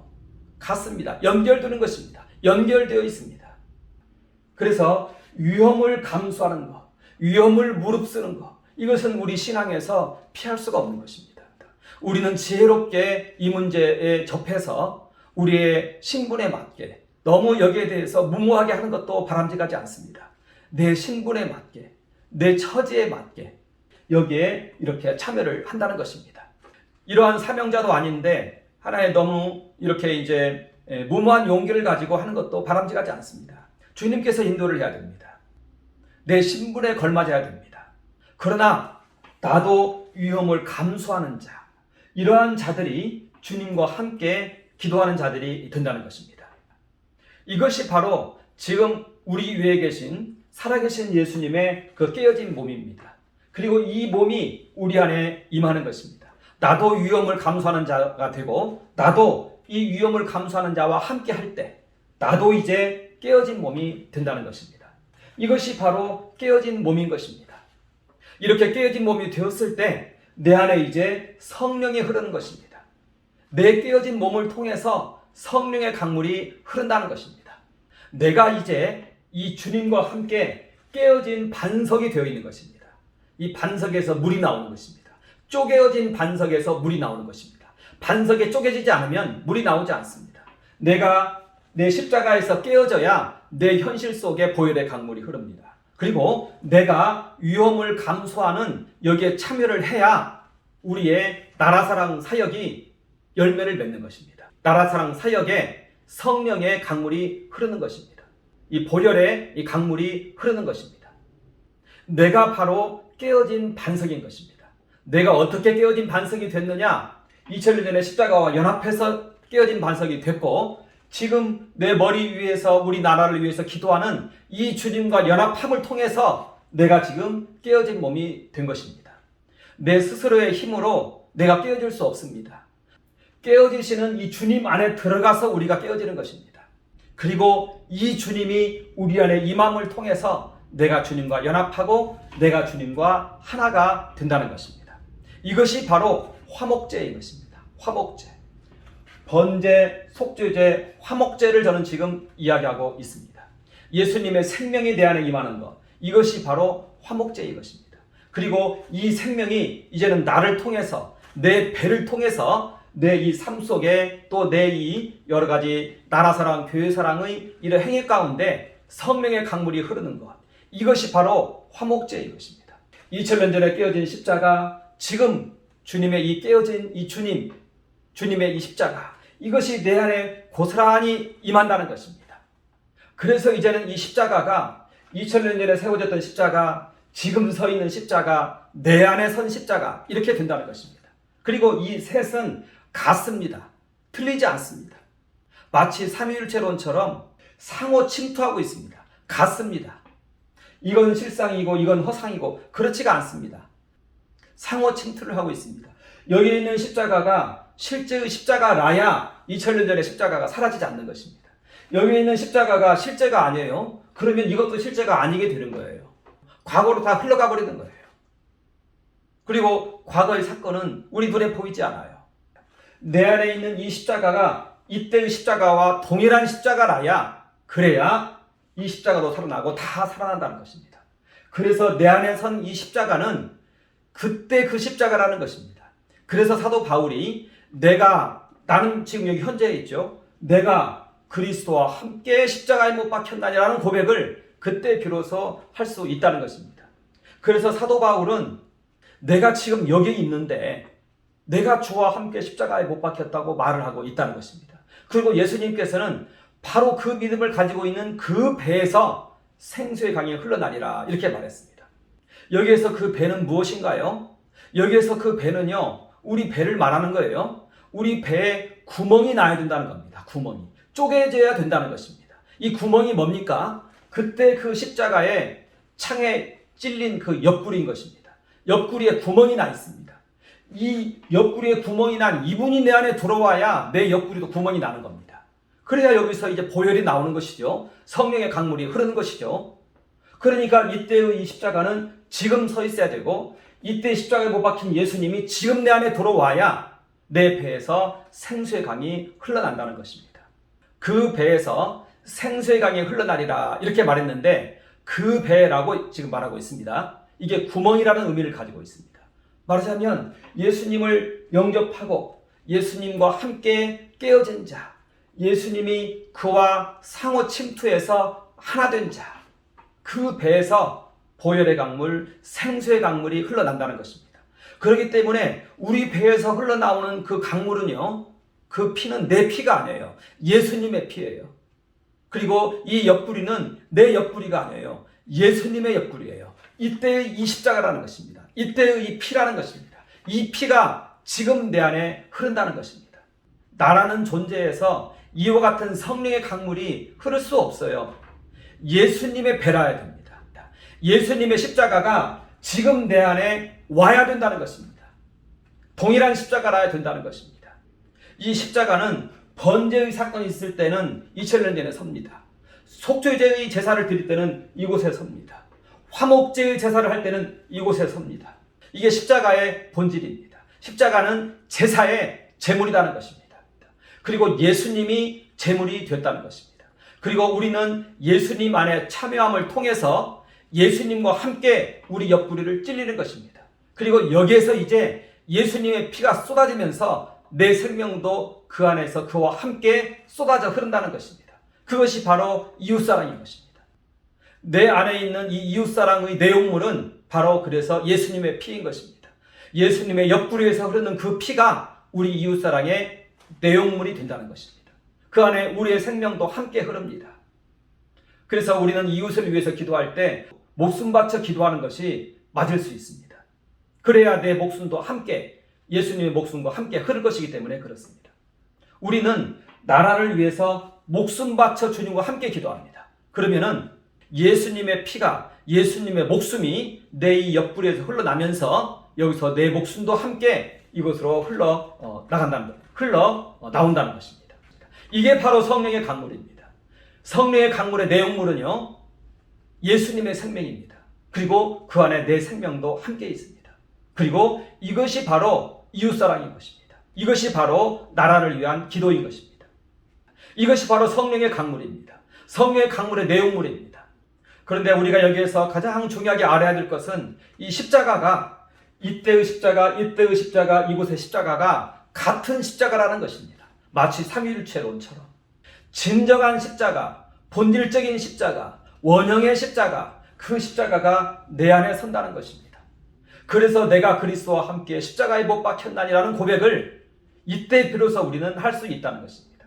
같습니다. 연결되는 것입니다. 연결되어 있습니다. 그래서 위험을 감수하는 것, 위험을 무릅쓰는 것, 이것은 우리 신앙에서 피할 수가 없는 것입니다. 우리는 지혜롭게 이 문제에 접해서 우리의 신분에 맞게 너무 여기에 대해서 무모하게 하는 것도 바람직하지 않습니다. 내 신분에 맞게, 내 처지에 맞게 여기에 이렇게 참여를 한다는 것입니다. 이러한 사명자도 아닌데 하나의 너무 이렇게 이제 무모한 용기를 가지고 하는 것도 바람직하지 않습니다. 주님께서 인도를 해야 됩니다. 내 신분에 걸맞아야 됩니다. 그러나 나도 위험을 감수하는 자, 이러한 자들이 주님과 함께 기도하는 자들이 된다는 것입니다. 이것이 바로 지금 우리 위에 계신 살아계신 예수님의 그 깨어진 몸입니다. 그리고 이 몸이 우리 안에 임하는 것입니다. 나도 위험을 감수하는 자가 되고 나도 이 위험을 감수하는 자와 함께 할 때 나도 이제 깨어진 몸이 된다는 것입니다. 이것이 바로 깨어진 몸인 것입니다. 이렇게 깨어진 몸이 되었을 때 내 안에 이제 성령이 흐르는 것입니다. 내 깨어진 몸을 통해서 성령의 강물이 흐른다는 것입니다. 내가 이제 이 주님과 함께 깨어진 반석이 되어 있는 것입니다. 이 반석에서 물이 나오는 것입니다. 쪼개어진 반석에서 물이 나오는 것입니다. 반석에 쪼개지지 않으면 물이 나오지 않습니다. 내가 내 십자가에서 깨어져야 내 현실 속에 보혈의 강물이 흐릅니다. 그리고 내가 위험을 감수하는 여기에 참여를 해야 우리의 나라사랑 사역이 열매를 맺는 것입니다. 나라사랑 사역에 성령의 강물이 흐르는 것입니다. 이 보혈의 이 강물이 흐르는 것입니다. 내가 바로 깨어진 반석인 것입니다. 내가 어떻게 깨어진 반석이 됐느냐? 2000년 전에 십자가와 연합해서 깨어진 반석이 됐고 지금 내 머리 위에서 우리 나라를 위해서 기도하는 이 주님과 연합함을 통해서 내가 지금 깨어진 몸이 된 것입니다. 내 스스로의 힘으로 내가 깨어질 수 없습니다. 깨어지시는 이 주님 안에 들어가서 우리가 깨어지는 것입니다. 그리고 이 주님이 우리 안에 임함을 통해서 내가 주님과 연합하고 내가 주님과 하나가 된다는 것입니다. 이것이 바로 화목제인 것입니다. 화목제. 번제, 속죄제, 화목제를 저는 지금 이야기하고 있습니다. 예수님의 생명이 내 안에 임하는 것, 이것이 바로 화목제인 것입니다. 그리고 이 생명이 이제는 나를 통해서 내 배를 통해서 내 이 삶 속에 또 내 이 여러 가지 나라사랑, 교회사랑의 이런 행위 가운데 성령의 강물이 흐르는 것, 이것이 바로 화목제인 것입니다. 2000년 전에 깨어진 십자가, 지금 주님의 이 깨어진 이 주님의 이 십자가, 이것이 내 안에 고스란히 임한다는 것입니다. 그래서 이제는 이 십자가가 2000년 전에 세워졌던 십자가, 지금 서 있는 십자가, 내 안에 선 십자가, 이렇게 된다는 것입니다. 그리고 이 셋은 같습니다. 틀리지 않습니다. 마치 삼위일체론처럼 상호 침투하고 있습니다. 같습니다. 이건 실상이고 이건 허상이고 그렇지가 않습니다. 상호 침투를 하고 있습니다. 여기 있는 십자가가 실제의 십자가라야 2000년 전의 십자가가 사라지지 않는 것입니다. 여기 있는 십자가가 실제가 아니에요. 그러면 이것도 실제가 아니게 되는 거예요. 과거로 다 흘러가 버리는 거예요. 그리고 과거의 사건은 우리 눈에 보이지 않아요. 내 안에 있는 이 십자가가 이때의 십자가와 동일한 십자가라야, 그래야 이 십자가도 살아나고 다 살아난다는 것입니다. 그래서 내 안에 선 이 십자가는 그때 그 십자가라는 것입니다. 그래서 사도 바울이 나는 지금 여기 현재에 있죠. 내가 그리스도와 함께 십자가에 못 박혔나니라는 고백을 그때 비로소 할 수 있다는 것입니다. 그래서 사도 바울은 내가 지금 여기 있는데 내가 주와 함께 십자가에 못 박혔다고 말을 하고 있다는 것입니다. 그리고 예수님께서는 바로 그 믿음을 가지고 있는 그 배에서 생수의 강이 흘러나리라 이렇게 말했습니다. 여기에서 그 배는 무엇인가요? 여기에서 그 배는요, 우리 배를 말하는 거예요. 우리 배에 구멍이 나야 된다는 겁니다. 구멍이. 쪼개져야 된다는 것입니다. 이 구멍이 뭡니까? 그때 그 십자가에 창에 찔린 그 옆구리인 것입니다. 옆구리에 구멍이 나 있습니다. 이 옆구리에 구멍이 난 이분이 내 안에 들어와야 내 옆구리도 구멍이 나는 겁니다. 그래야 여기서 이제 보혈이 나오는 것이죠. 성령의 강물이 흐르는 것이죠. 그러니까 이때의 이 십자가는 지금 서 있어야 되고, 이때 십자가에 못 박힌 예수님이 지금 내 안에 들어와야 내 배에서 생수의 강이 흘러난다는 것입니다. 그 배에서 생수의 강이 흘러나리라 이렇게 말했는데, 그 배라고 지금 말하고 있습니다. 이게 구멍이라는 의미를 가지고 있습니다. 말하자면 예수님을 영접하고 예수님과 함께 깨어진 자, 예수님이 그와 상호 침투해서 하나 된 자, 그 배에서 보혈의 강물, 생수의 강물이 흘러난다는 것입니다. 그렇기 때문에 우리 배에서 흘러나오는 그 강물은요, 그 피는 내 피가 아니에요. 예수님의 피예요. 그리고 이 옆구리는 내 옆구리가 아니에요. 예수님의 옆구리예요. 이때의 이 십자가라는 것입니다. 이때의 이 피라는 것입니다. 이 피가 지금 내 안에 흐른다는 것입니다. 나라는 존재에서 이와 같은 성령의 강물이 흐를 수 없어요. 예수님의 배라야 됩니다. 예수님의 십자가가 지금 내 안에 와야 된다는 것입니다. 동일한 십자가라야 된다는 것입니다. 이 십자가는 번제의 사건이 있을 때는 2000년 전에 섭니다. 속죄제의 제사를 드릴 때는 이곳에 섭니다. 화목제의 제사를 할 때는 이곳에 섭니다. 이게 십자가의 본질입니다. 십자가는 제사의 제물이라는 것입니다. 그리고 예수님이 제물이 됐다는 것입니다. 그리고 우리는 예수님 안에 참여함을 통해서 예수님과 함께 우리 옆구리를 찔리는 것입니다. 그리고 여기에서 이제 예수님의 피가 쏟아지면서 내 생명도 그 안에서 그와 함께 쏟아져 흐른다는 것입니다. 그것이 바로 이웃사랑인 것입니다. 내 안에 있는 이 이웃사랑의 내용물은 바로 그래서 예수님의 피인 것입니다. 예수님의 옆구리에서 흐르는 그 피가 우리 이웃사랑의 내용물이 된다는 것입니다. 그 안에 우리의 생명도 함께 흐릅니다. 그래서 우리는 이웃을 위해서 기도할 때 목숨 바쳐 기도하는 것이 맞을 수 있습니다. 그래야 내 목숨도 함께 예수님의 목숨과 함께 흐를 것이기 때문에 그렇습니다. 우리는 나라를 위해서 목숨 바쳐 주님과 함께 기도합니다. 그러면은 예수님의 피가, 예수님의 목숨이 내 이 옆구리에서 흘러나면서 여기서 내 목숨도 함께 이곳으로 나온다는 것입니다. 이게 바로 성령의 강물입니다. 성령의 강물의 내용물은요, 예수님의 생명입니다. 그리고 그 안에 내 생명도 함께 있습니다. 그리고 이것이 바로 이웃사랑인 것입니다. 이것이 바로 나라를 위한 기도인 것입니다. 이것이 바로 성령의 강물입니다. 성령의 강물의 내용물입니다. 그런데 우리가 여기에서 가장 중요하게 알아야 될 것은 이 십자가가, 이때의 십자가, 이때의 십자가, 이곳의 십자가가 같은 십자가라는 것입니다. 마치 삼위일체론처럼 진정한 십자가, 본질적인 십자가, 원형의 십자가, 그 십자가가 내 안에 선다는 것입니다. 그래서 내가 그리스도와 함께 십자가에 못 박혔나니라는 고백을 이때 비로소 우리는 할 수 있다는 것입니다.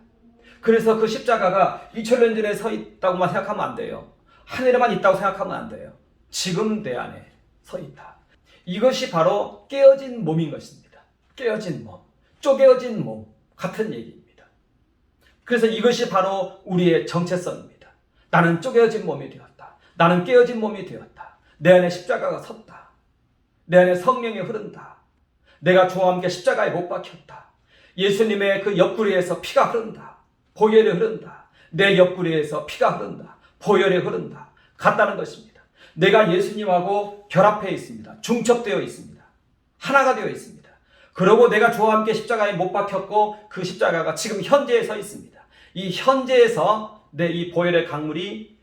그래서 그 십자가가 2000년 전에 서 있다고만 생각하면 안 돼요. 하늘에만 있다고 생각하면 안 돼요. 지금 내 안에 서 있다. 이것이 바로 깨어진 몸인 것입니다. 깨어진 몸, 쪼개어진 몸 같은 얘기입니다. 그래서 이것이 바로 우리의 정체성입니다. 나는 쪼개어진 몸이 되었다. 나는 깨어진 몸이 되었다. 내 안에 십자가가 섰다. 내 안에 성령이 흐른다. 내가 주와 함께 십자가에 못 박혔다. 예수님의 그 옆구리에서 피가 흐른다. 보혈이 흐른다. 내 옆구리에서 피가 흐른다. 보혈이 흐른다. 같다는 것입니다. 내가 예수님하고 결합해 있습니다. 중첩되어 있습니다. 하나가 되어 있습니다. 그러고 내가 주와 함께 십자가에 못 박혔고 그 십자가가 지금 현재에 서 있습니다. 이 현재에서 내 이 보혈의 강물이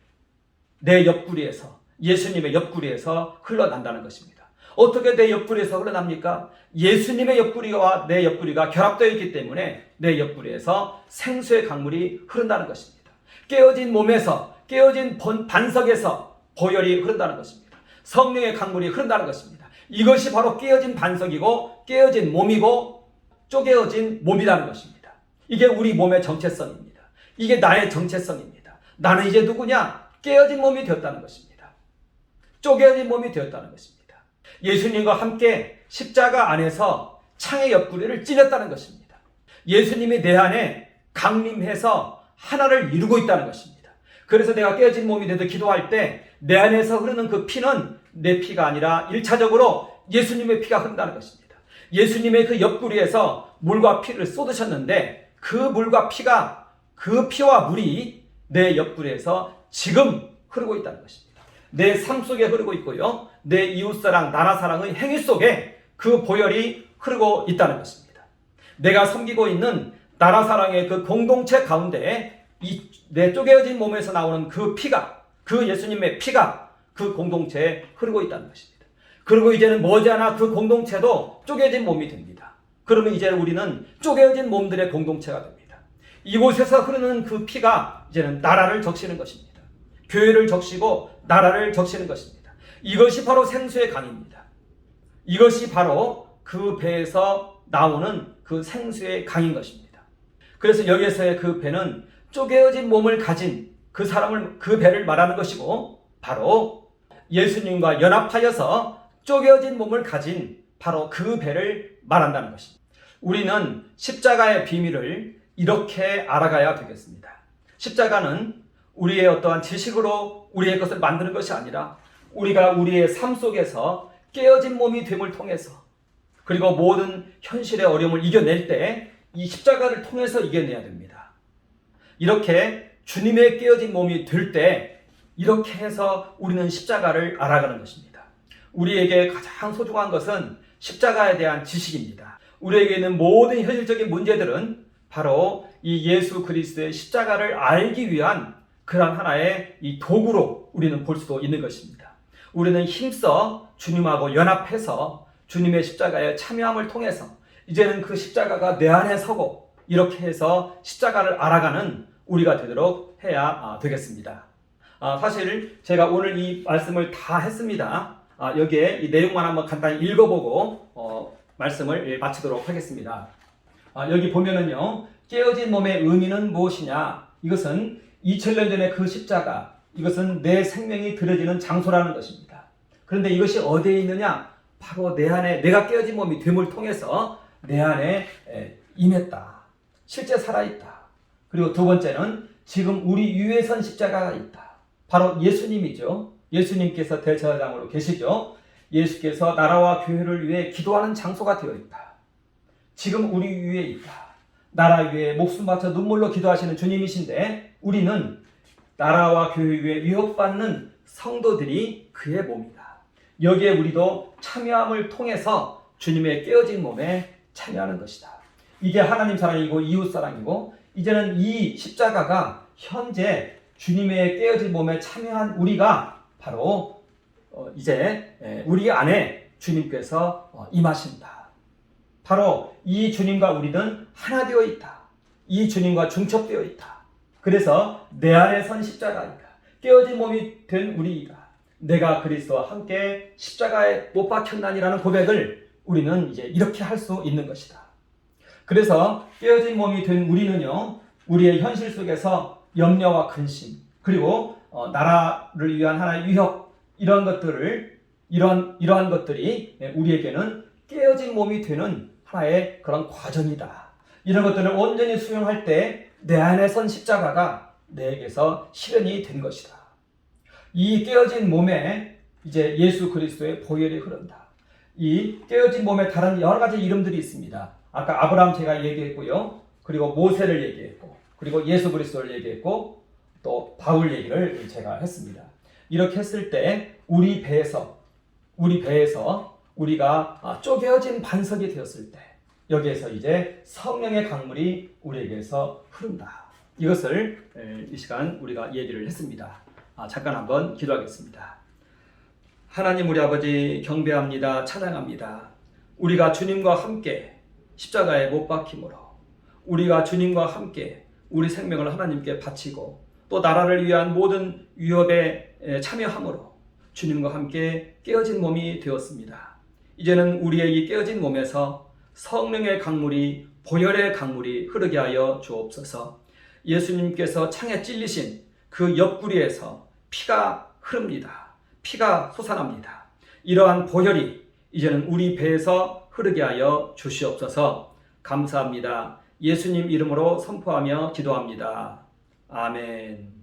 내 옆구리에서, 예수님의 옆구리에서 흘러난다는 것입니다. 어떻게 내 옆구리에서 흘러납니까? 예수님의 옆구리와 내 옆구리가 결합되어 있기 때문에 내 옆구리에서 생수의 강물이 흐른다는 것입니다. 깨어진 몸에서, 깨어진 반석에서 보혈이 흐른다는 것입니다. 성령의 강물이 흐른다는 것입니다. 이것이 바로 깨어진 반석이고 깨어진 몸이고 쪼개어진 몸이라는 것입니다. 이게 우리 몸의 정체성입니다. 이게 나의 정체성입니다. 나는 이제 누구냐? 깨어진 몸이 되었다는 것입니다. 쪼개어진 몸이 되었다는 것입니다. 예수님과 함께 십자가 안에서 창의 옆구리를 찔렸다는 것입니다. 예수님이 내 안에 강림해서 하나를 이루고 있다는 것입니다. 그래서 내가 깨어진 몸이 돼도 기도할 때 내 안에서 흐르는 그 피는 내 피가 아니라 1차적으로 예수님의 피가 흐른다는 것입니다. 예수님의 그 옆구리에서 물과 피를 쏟으셨는데 그 물과 피가 그 피와 물이 내 옆구리에서 지금 흐르고 있다는 것입니다. 내 삶 속에 흐르고 있고요. 내 이웃사랑, 나라사랑의 행위 속에 그 보혈이 흐르고 있다는 것입니다. 내가 섬기고 있는 나라사랑의 그 공동체 가운데 내 쪼개어진 몸에서 나오는 그 피가, 그 예수님의 피가 그 공동체에 흐르고 있다는 것입니다. 그리고 이제는 머지않아 그 공동체도 쪼개진 몸이 됩니다. 그러면 이제 우리는 쪼개진 몸들의 공동체가 됩니다. 이곳에서 흐르는 그 피가 이제는 나라를 적시는 것입니다. 교회를 적시고 나라를 적시는 것입니다. 이것이 바로 생수의 강입니다. 이것이 바로 그 배에서 나오는 그 생수의 강인 것입니다. 그래서 여기에서의 그 배는 쪼개어진 몸을 가진 그 사람을, 그 배를 말하는 것이고, 바로 예수님과 연합하여서 쪼개어진 몸을 가진 바로 그 배를 말한다는 것입니다. 우리는 십자가의 비밀을 이렇게 알아가야 되겠습니다. 십자가는 우리의 어떠한 지식으로 우리의 것을 만드는 것이 아니라 우리가 우리의 삶 속에서 깨어진 몸이 됨을 통해서, 그리고 모든 현실의 어려움을 이겨낼 때 이 십자가를 통해서 이겨내야 됩니다. 이렇게 주님의 깨어진 몸이 될 때 이렇게 해서 우리는 십자가를 알아가는 것입니다. 우리에게 가장 소중한 것은 십자가에 대한 지식입니다. 우리에게 있는 모든 현실적인 문제들은 바로 이 예수 그리스도의 십자가를 알기 위한 그런 하나의 이 도구로 우리는 볼 수도 있는 것입니다. 우리는 힘써 주님하고 연합해서 주님의 십자가에 참여함을 통해서 이제는 그 십자가가 내 안에 서고 이렇게 해서 십자가를 알아가는 우리가 되도록 해야 되겠습니다. 사실 제가 오늘 이 말씀을 다 했습니다. 여기에 이 내용만 한번 간단히 읽어보고 말씀을 마치도록 하겠습니다. 여기 보면은요, 깨어진 몸의 의미는 무엇이냐? 이것은 2000년 전의 그 십자가, 이것은 내 생명이 드려지는 장소라는 것입니다. 그런데 이것이 어디에 있느냐? 바로 내 안에, 내가 깨어진 몸이 됨을 통해서 내 안에 임했다. 실제 살아있다. 그리고 두 번째는 지금 우리 위에 선 십자가가 있다. 바로 예수님이죠. 예수님께서 대제사장으로 계시죠. 예수께서 나라와 교회를 위해 기도하는 장소가 되어 있다. 지금 우리 위에 있다. 나라 위에 목숨 바쳐 눈물로 기도하시는 주님이신데 우리는 나라와 교회 위에 위협받는 성도들이 그의 몸이다. 여기에 우리도 참여함을 통해서 주님의 깨어진 몸에 참여하는 것이다. 이게 하나님 사랑이고 이웃 사랑이고, 이제는 이 십자가가 현재 주님의 깨어진 몸에 참여한 우리가 바로 이제 우리 안에 주님께서 임하신다. 바로 이 주님과 우리는 하나 되어 있다. 이 주님과 중첩되어 있다. 그래서 내 안에 선 십자가이다. 깨어진 몸이 된 우리가 내가 그리스도와 함께 십자가에 못 박혔나니라는 고백을 우리는 이제 이렇게 할 수 있는 것이다. 그래서 깨어진 몸이 된 우리는요, 우리의 현실 속에서 염려와 근심, 그리고 나라를 위한 하나의 위협, 이러한 것들이 우리에게는 깨어진 몸이 되는 하나의 그런 과정이다. 이런 것들을 온전히 수용할 때 내 안에 선 십자가가 내게서 실현이 된 것이다. 이 깨어진 몸에 이제 예수 그리스도의 보혈이 흐른다. 이 깨어진 몸에 다른 여러 가지 이름들이 있습니다. 아까 아브라함 제가 얘기했고요. 그리고 모세를 얘기했고, 그리고 예수 그리스도를 얘기했고, 또 바울 얘기를 제가 했습니다. 이렇게 했을 때 우리 배에서 우리가 쪼개어진 반석이 되었을 때 여기에서 이제 성령의 강물이 우리에게서 흐른다. 이것을 이 시간 우리가 얘기를 했습니다. 잠깐 한번 기도하겠습니다. 하나님 우리 아버지 경배합니다. 찬양합니다. 우리가 주님과 함께 십자가에 못 박힘으로, 우리가 주님과 함께 우리 생명을 하나님께 바치고 또 나라를 위한 모든 위협에 참여함으로 주님과 함께 깨어진 몸이 되었습니다. 이제는 우리의 이 깨어진 몸에서 성령의 강물이, 보혈의 강물이 흐르게 하여 주옵소서. 예수님께서 창에 찔리신 그 옆구리에서 피가 흐릅니다. 피가 솟아납니다. 이러한 보혈이 이제는 우리 배에서 흐르게 하여 주시옵소서. 감사합니다. 예수님 이름으로 선포하며 기도합니다. 아멘.